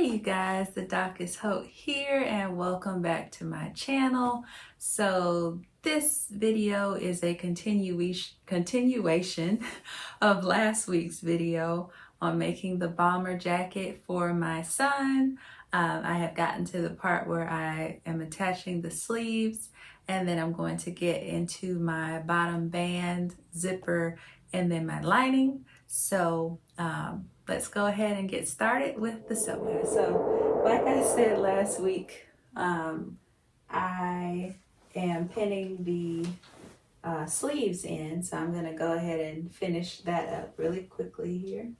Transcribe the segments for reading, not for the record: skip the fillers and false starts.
Hey you guys, the Doc is Hope here and welcome back to my channel. So this video is a continuation of last week's video on making the bomber jacket for my son. I have gotten to the part where I am attaching the sleeves, and then I'm going to get into my bottom band, zipper, and then my lining. So let's go ahead and get started with the sewing. So like I said last week, I am pinning the sleeves in, so I'm going to go ahead and finish that up really quickly here.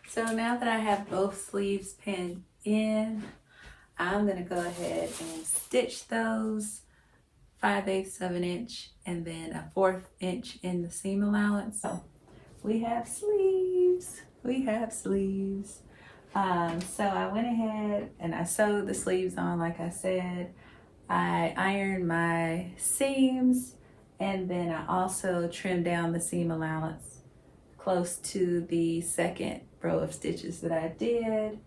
So now that I have both sleeves pinned in, I'm going to go ahead and stitch those 5/8 of an inch and then a 1/4 inch in the seam allowance. So we have sleeves. So I went ahead and I sewed the sleeves on like I said. I ironed my seams, and then I also trimmed down the seam allowance close to the second row of stitches that I did.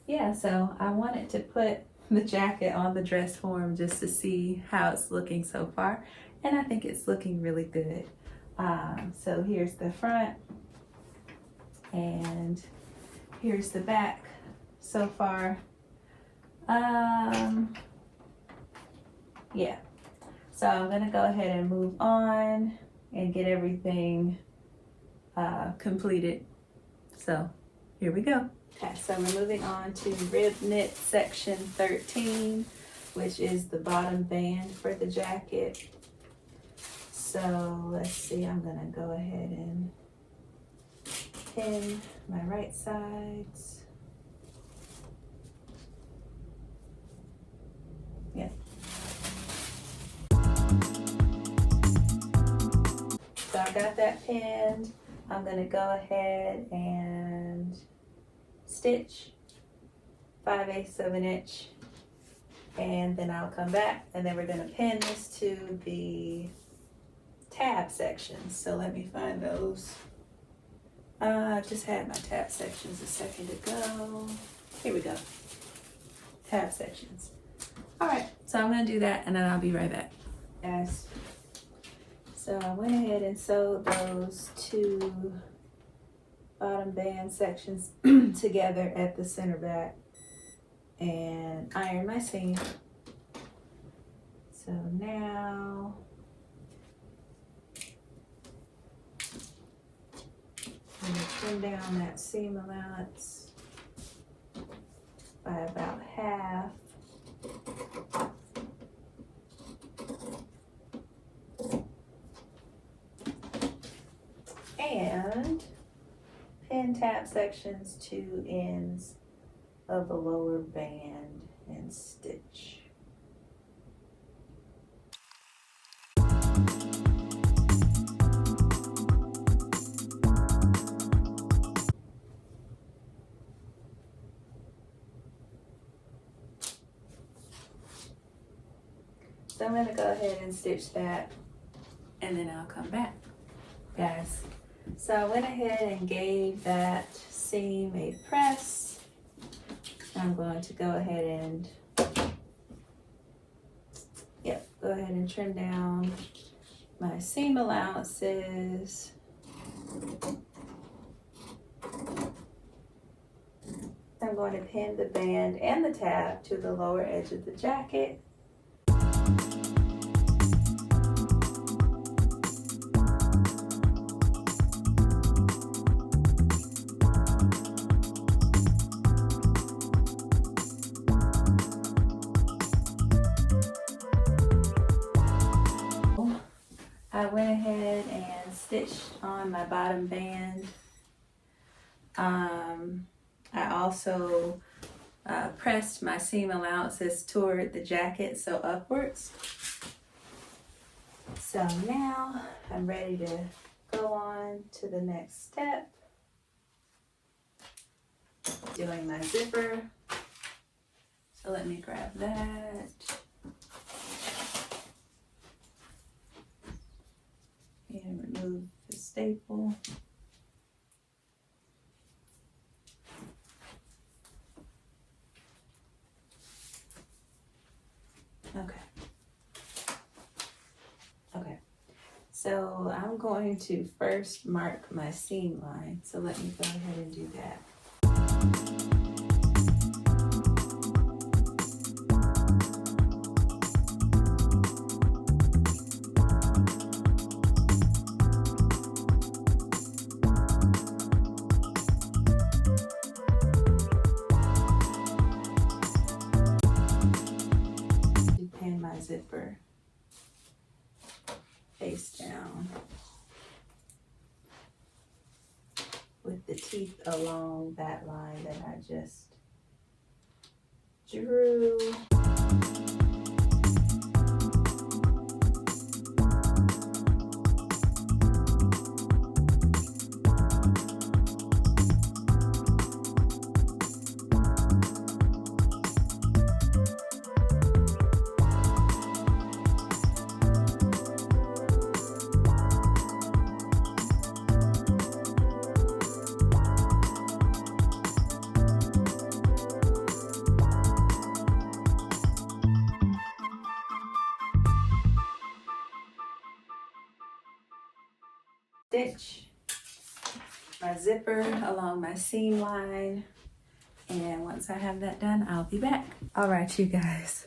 Yeah, so I wanted to put the jacket on the dress form just to see how it's looking so far, and I think it's looking really good. So here's the front and here's the back so far. Yeah, so I'm gonna go ahead and move on and get everything completed. So here we go. Okay, so we're moving on to rib knit section 13, which is the bottom band for the jacket. So let's see, I'm gonna go ahead and pin my right sides. Yeah. So I got that pinned. I'm going to go ahead and stitch 5/8 of an inch, and then I'll come back and then we're going to pin this to the tab sections. So let me find those. I just had my tab sections a second ago. Here we go. Tab sections. All right, so I'm going to do that and then I'll be right back. Yes. So I went ahead and sewed those two bottom band sections together at the center back and ironed my seam. So now I'm going to trim down that seam allowance by about half. And pin tab sections to ends of the lower band and stitch. So I'm going to go ahead and stitch that and then I'll come back, guys. So I went ahead and gave that seam a press. I'm going to go ahead and, go ahead and trim down my seam allowances. I'm going to pin the band and the tab to the lower edge of the jacket. I went ahead and stitched on my bottom band. I also pressed my seam allowances toward the jacket, so upwards. So now I'm ready to go on to the next step, doing my zipper. So let me grab that. And remove the staple. Okay, so I'm going to first mark my seam line. So let me go ahead and do that. Pin my zipper face down with the teeth along that line that I just drew. Stitch my zipper along my seam line, and once I have that done, I'll be back. All right, you guys.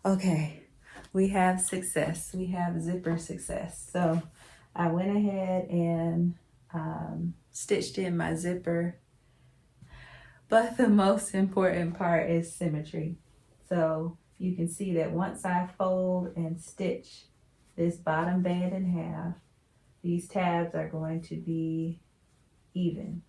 Okay, we have success. We have zipper success. So I went ahead and stitched in my zipper, but the most important part is symmetry. So you can see that once I fold and stitch this bottom band in half, these tabs are going to be even.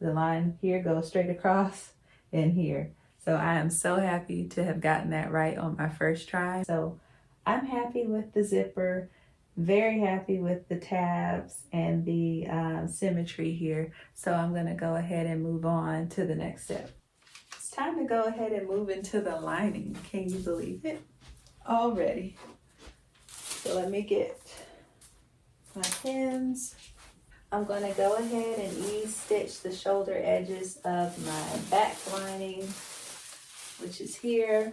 The line here goes straight across and here. So I am so happy to have gotten that right on my first try. So I'm happy with the zipper, very happy with the tabs and the symmetry here. So I'm gonna go ahead and move on to the next step. It's time to go ahead and move into the lining. Can you believe it? Already. So let me get my pins. I'm going to go ahead and ease stitch the shoulder edges of my back lining, which is here.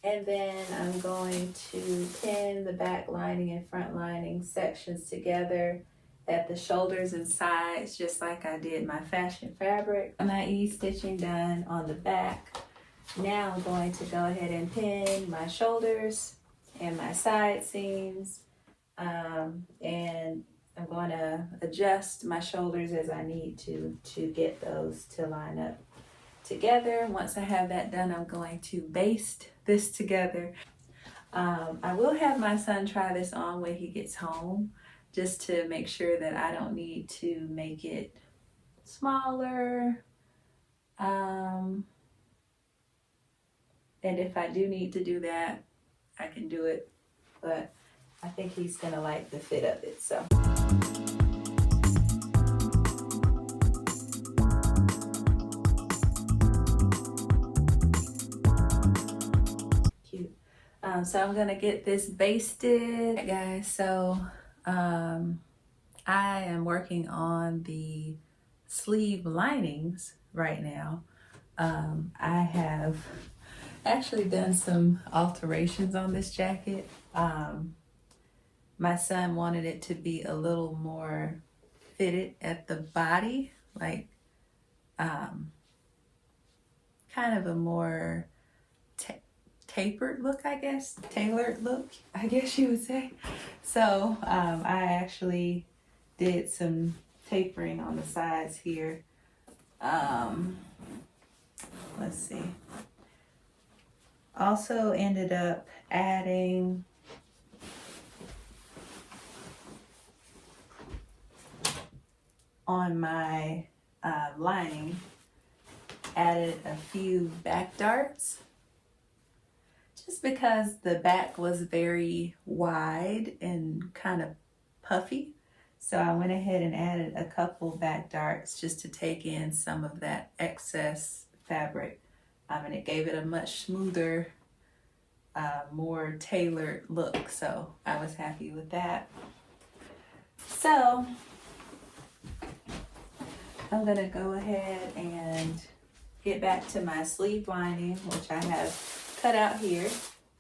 And then I'm going to pin the back lining and front lining sections together at the shoulders and sides, just like I did my fashion fabric. My ease stitching done on the back. Now I'm going to go ahead and pin my shoulders and my side seams. And I'm going to adjust my shoulders as I need to get those to line up together. Once I have that done, I'm going to baste this together. I will have my son try this on when he gets home, just to make sure that I don't need to make it smaller. And if I do need to do that, I can do it, but I think he's gonna like the fit of it, so. Cute. So I'm gonna get this basted. Right, guys, so I am working on the sleeve linings right now. I have actually done some alterations on this jacket. My son wanted it to be a little more fitted at the body, like kind of a more tapered look, I guess, tailored look, I guess you would say. So I actually did some tapering on the sides here. Let's see. Also ended up adding on my lining added a few back darts just because the back was very wide and kind of puffy. So I went ahead and added a couple back darts just to take in some of that excess fabric. And it gave it a much smoother, more tailored look. So I was happy with that. So I'm gonna go ahead and get back to my sleeve lining, which I have cut out here.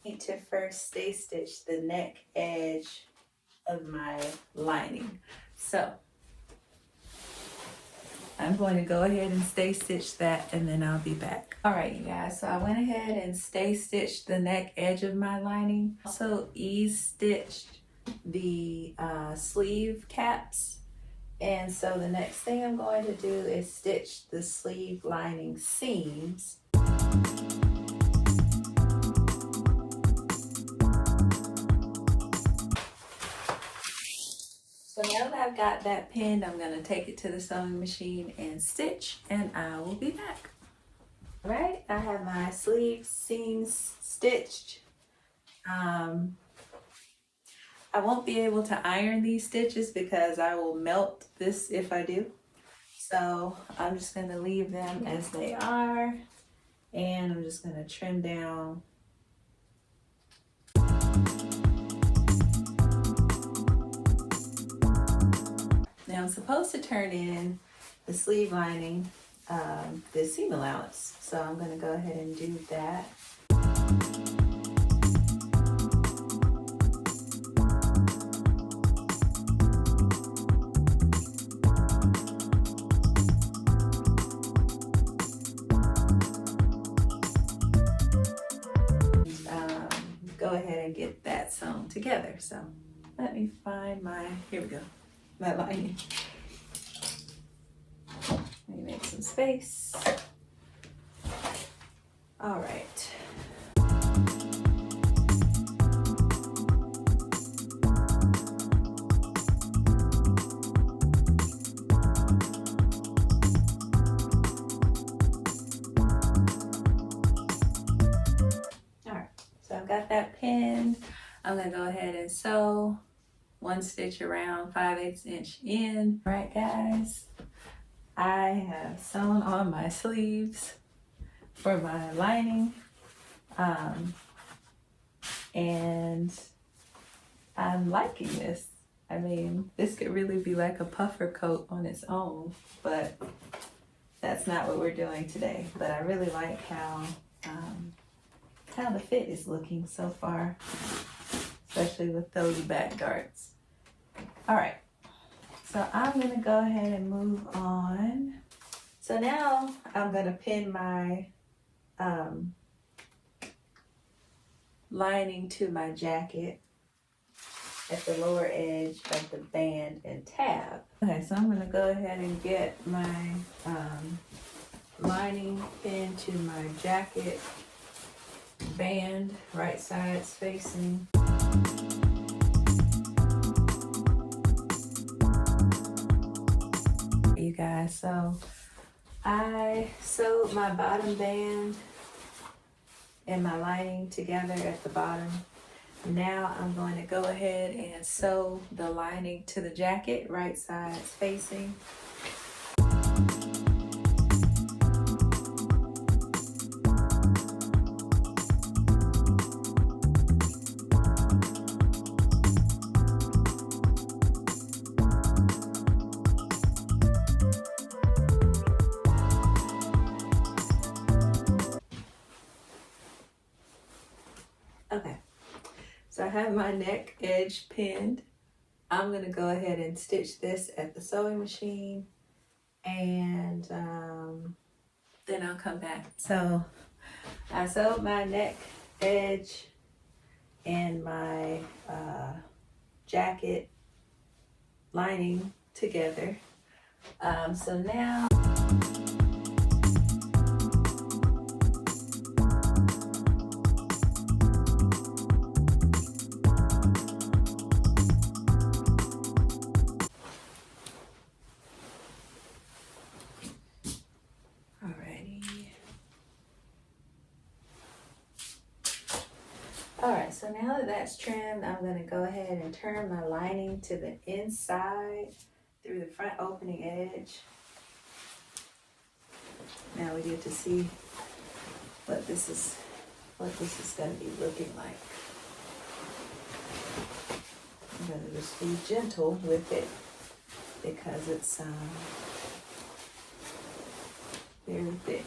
I need to first stay stitch the neck edge of my lining. So I'm going to go ahead and stay stitch that, and then I'll be back. All right, you guys, so I went ahead and stay stitched the neck edge of my lining. Also ease stitched the sleeve caps. And so the next thing I'm going to do is stitch the sleeve lining seams. So now that I've got that pinned, I'm going to take it to the sewing machine and stitch, and I will be back. All right, I have my sleeve seams stitched. I won't be able to iron these stitches because I will melt this if I do. So I'm just going to leave them as they are, and I'm just going to trim down. Now I'm supposed to turn in the sleeve lining, the seam allowance. So I'm going to go ahead and do that. Go ahead and get that sewn together. So let me find my, here we go, my lining. Let me make some space. All right. Got that pinned. I'm gonna go ahead and sew one stitch around 5/8 inch in. All right, guys, I have sewn on my sleeves for my lining, and I'm liking this. I mean, this could really be like a puffer coat on its own, but that's not what we're doing today. But I really like how the fit is looking so far, especially with those back darts. All right, so I'm gonna go ahead and move on. So now I'm gonna pin my lining to my jacket at the lower edge of the band and tab. Okay, so I'm gonna go ahead and get my lining pinned to my jacket band, right sides facing. You guys, so I sewed my bottom band and my lining together at the bottom. Now I'm going to go ahead and sew the lining to the jacket, right sides facing. Okay, so I have my neck edge pinned. I'm gonna go ahead and stitch this at the sewing machine, and then I'll come back. So I sewed my neck edge and my jacket lining together. So now alrighty. so now that that's trimmed, I'm gonna go ahead and turn my lining to the inside through the front opening edge. Now we get to see what this is gonna be looking like. I'm gonna just be gentle with it because it's very thick.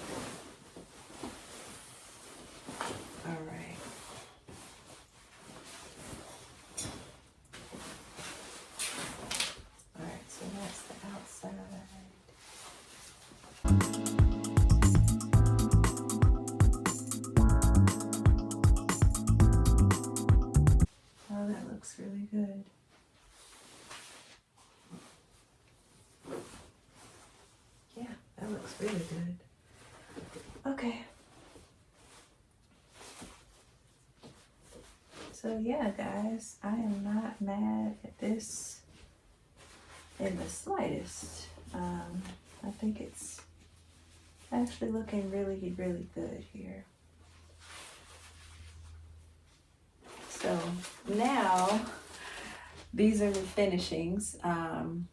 All right. All right, so that's the outside. Oh, that looks really good. Yeah, that looks really good. Okay. So yeah, guys, I am not mad at this in the slightest. I think it's actually looking really, really good here. So now, these are the finishings. I'm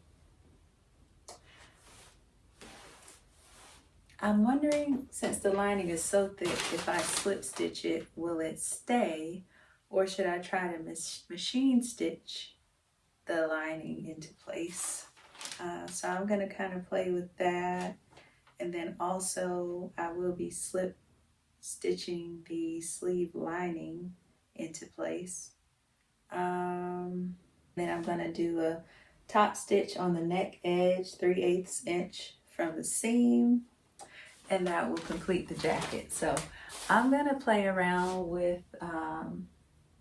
wondering, since the lining is so thick, if I slip stitch it, will it stay? Or should I try to machine stitch the lining into place? So I'm gonna kind of play with that. And then also I will be slip stitching the sleeve lining into place. Then I'm gonna do a top stitch on the neck edge, 3/8 inch from the seam, and that will complete the jacket. So I'm gonna play around with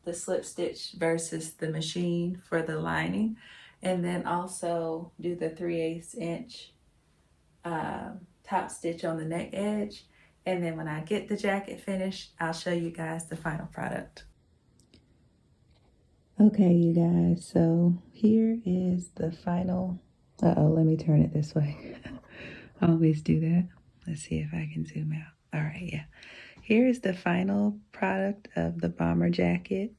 the slip stitch versus the machine for the lining, and then also do the 3/8 inch top stitch on the neck edge. And then when I get the jacket finished, I'll show you guys the final product. Okay, you guys, so here is the final. Let me turn it this way. I always do that. Let's see if I can zoom out. All right, yeah. Here is the final product of the bomber jacket.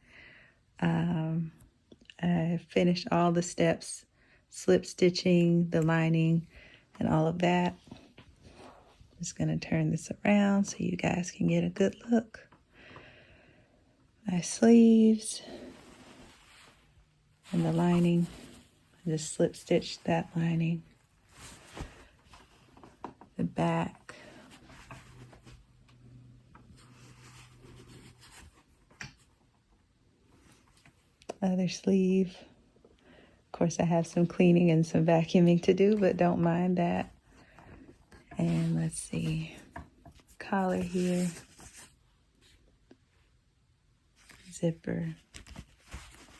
I finished all the steps, slip stitching, the lining, and all of that. Just gonna turn this around so you guys can get a good look. My sleeves and the lining. I just slip stitched that lining. The back. Other sleeve. Of course, I have some cleaning and some vacuuming to do, but don't mind that. And let's see, collar here, zipper.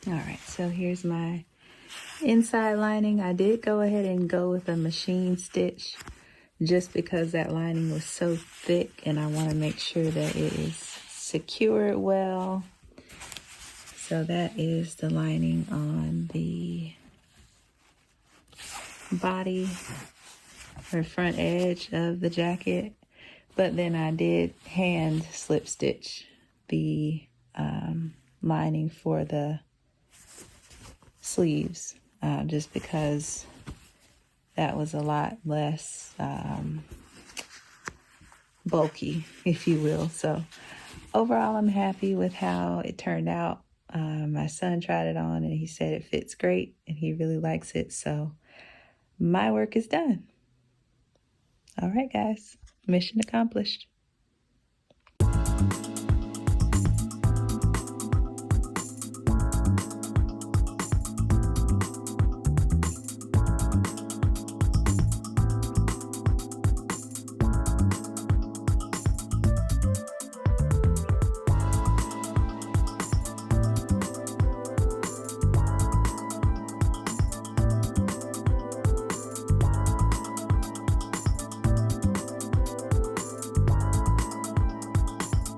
All right, so here's my inside lining. I did go ahead and go with a machine stitch just because that lining was so thick and I want to make sure that it is secured well. So that is the lining on the body or front edge of the jacket, but then I did hand slip stitch the lining for the sleeves just because that was a lot less bulky, if you will. So overall, I'm happy with how it turned out. My son tried it on and he said it fits great and he really likes it. So my work is done. All right, guys, mission accomplished.